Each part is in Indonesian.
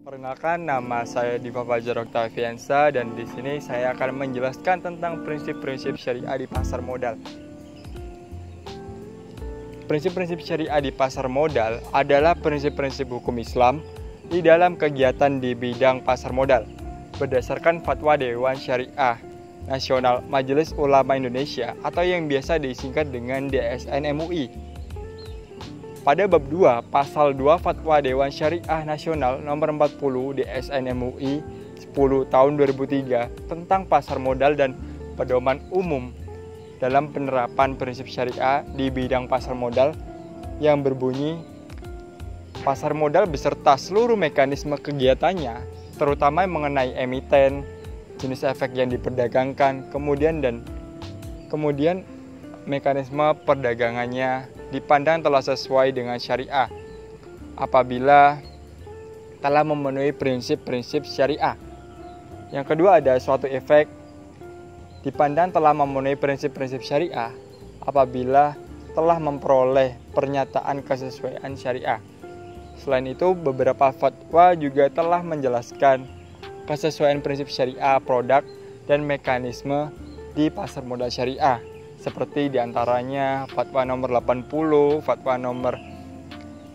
Perkenalkan, nama saya Diva Fajar Octaviansa dan di sini saya akan menjelaskan tentang prinsip-prinsip syariah di pasar modal. Prinsip-prinsip syariah di pasar modal adalah prinsip-prinsip hukum Islam di dalam kegiatan di bidang pasar modal berdasarkan fatwa Dewan Syariah Nasional Majelis Ulama Indonesia atau yang biasa disingkat dengan DSN MUI. Pada bab 2, pasal 2 Fatwa Dewan Syariah Nasional nomor 40 DSN MUI 10 tahun 2003 tentang pasar modal dan pedoman umum dalam penerapan prinsip syariah di bidang pasar modal yang berbunyi pasar modal beserta seluruh mekanisme kegiatannya, terutama mengenai emiten, jenis efek yang diperdagangkan, kemudian mekanisme perdagangannya dipandang telah sesuai dengan syariah apabila telah memenuhi prinsip-prinsip syariah. Yang kedua, ada suatu efek dipandang telah memenuhi prinsip-prinsip syariah apabila telah memperoleh pernyataan kesesuaian syariah. Selain itu, beberapa fatwa juga telah menjelaskan kesesuaian prinsip syariah produk dan mekanisme di pasar modal syariah, seperti diantaranya fatwa nomor 80, fatwa nomor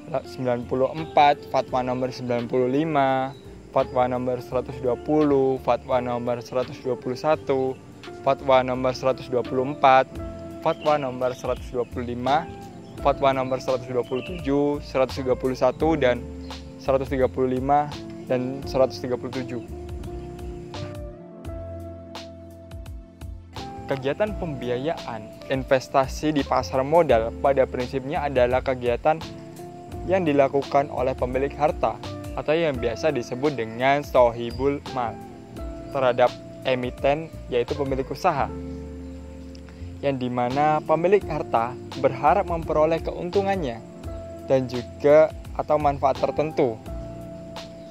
94, fatwa nomor 95, fatwa nomor 120, fatwa nomor 121, fatwa nomor 124, fatwa nomor 125, fatwa nomor 127, 131 dan 135 dan 137. Kegiatan pembiayaan investasi di pasar modal pada prinsipnya adalah kegiatan yang dilakukan oleh pemilik harta atau yang biasa disebut dengan sohibul mal terhadap emiten, yaitu pemilik usaha, yang dimana pemilik harta berharap memperoleh keuntungannya dan juga atau manfaat tertentu.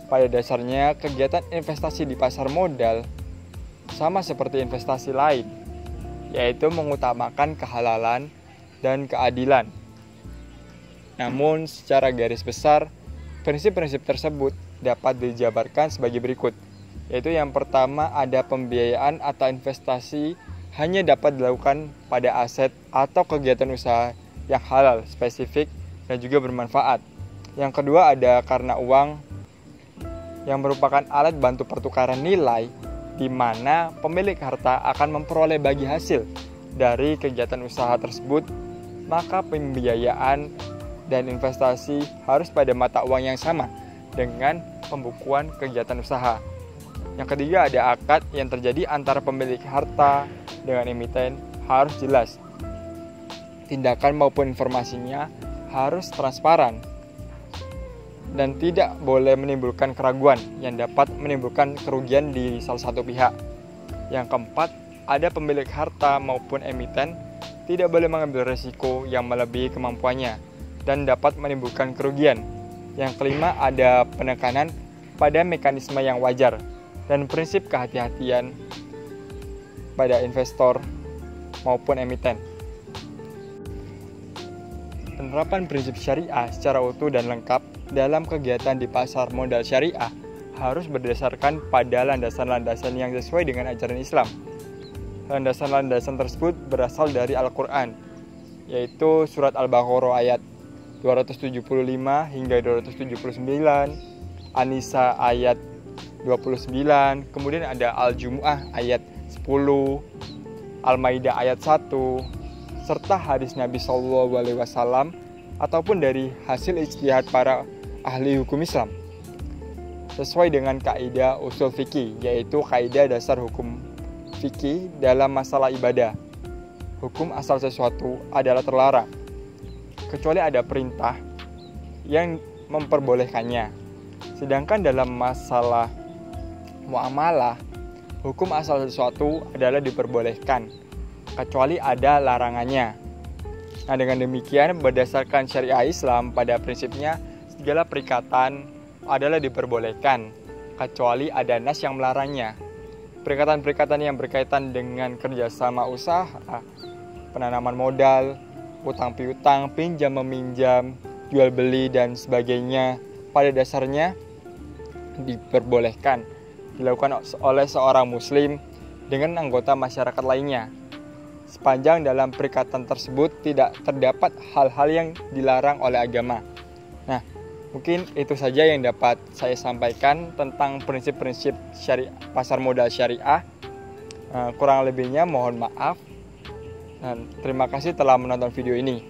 Pada dasarnya, kegiatan investasi di pasar modal sama seperti investasi lain, yaitu mengutamakan kehalalan dan keadilan. Namun, secara garis besar, prinsip-prinsip tersebut dapat dijabarkan sebagai berikut, yaitu yang pertama, ada pembiayaan atau investasi hanya dapat dilakukan pada aset atau kegiatan usaha yang halal, spesifik, dan juga bermanfaat. Yang kedua, ada karena uang yang merupakan alat bantu pertukaran nilai di mana pemilik harta akan memperoleh bagi hasil dari kegiatan usaha tersebut, maka pembiayaan dan investasi harus pada mata uang yang sama dengan pembukuan kegiatan usaha. Yang ketiga, ada akad yang terjadi antara pemilik harta dengan emiten harus jelas. Tindakan maupun informasinya harus transparan dan tidak boleh menimbulkan keraguan yang dapat menimbulkan kerugian di salah satu pihak. Yang keempat, ada pemilik harta maupun emiten tidak boleh mengambil risiko yang melebihi kemampuannya dan dapat menimbulkan kerugian. Yang kelima, ada penekanan pada mekanisme yang wajar dan prinsip kehati-hatian pada investor maupun emiten. Penerapan prinsip syariah secara utuh dan lengkap dalam kegiatan di pasar modal syariah harus berdasarkan pada landasan-landasan yang sesuai dengan ajaran Islam. Landasan-landasan tersebut berasal dari Al-Quran, yaitu surat Al-Baqarah ayat 275 hingga 279, An-Nisa ayat 29, kemudian ada Al-Jumu'ah ayat 10, Al-Maidah ayat 1, serta hadis Nabi SAW ataupun dari hasil ijtihad para ahli hukum Islam sesuai dengan kaidah usul fikih, yaitu kaidah dasar hukum fikih dalam masalah ibadah. Hukum asal sesuatu adalah terlarang kecuali ada perintah yang memperbolehkannya. Sedangkan dalam masalah muamalah, hukum asal sesuatu adalah diperbolehkan kecuali ada larangannya. Nah, dengan demikian, berdasarkan syariah Islam, pada prinsipnya segala perikatan adalah diperbolehkan kecuali ada nas yang melarangnya. Perikatan-perikatan yang berkaitan dengan kerjasama usaha, penanaman modal, utang piutang, pinjam meminjam, jual beli dan sebagainya, pada dasarnya diperbolehkan dilakukan oleh seorang muslim dengan anggota masyarakat lainnya, sepanjang dalam perikatan tersebut tidak terdapat hal-hal yang dilarang oleh agama. Nah, mungkin itu saja yang dapat saya sampaikan tentang prinsip-prinsip pasar modal syariah. Kurang lebihnya mohon maaf. Dan terima kasih telah menonton video ini.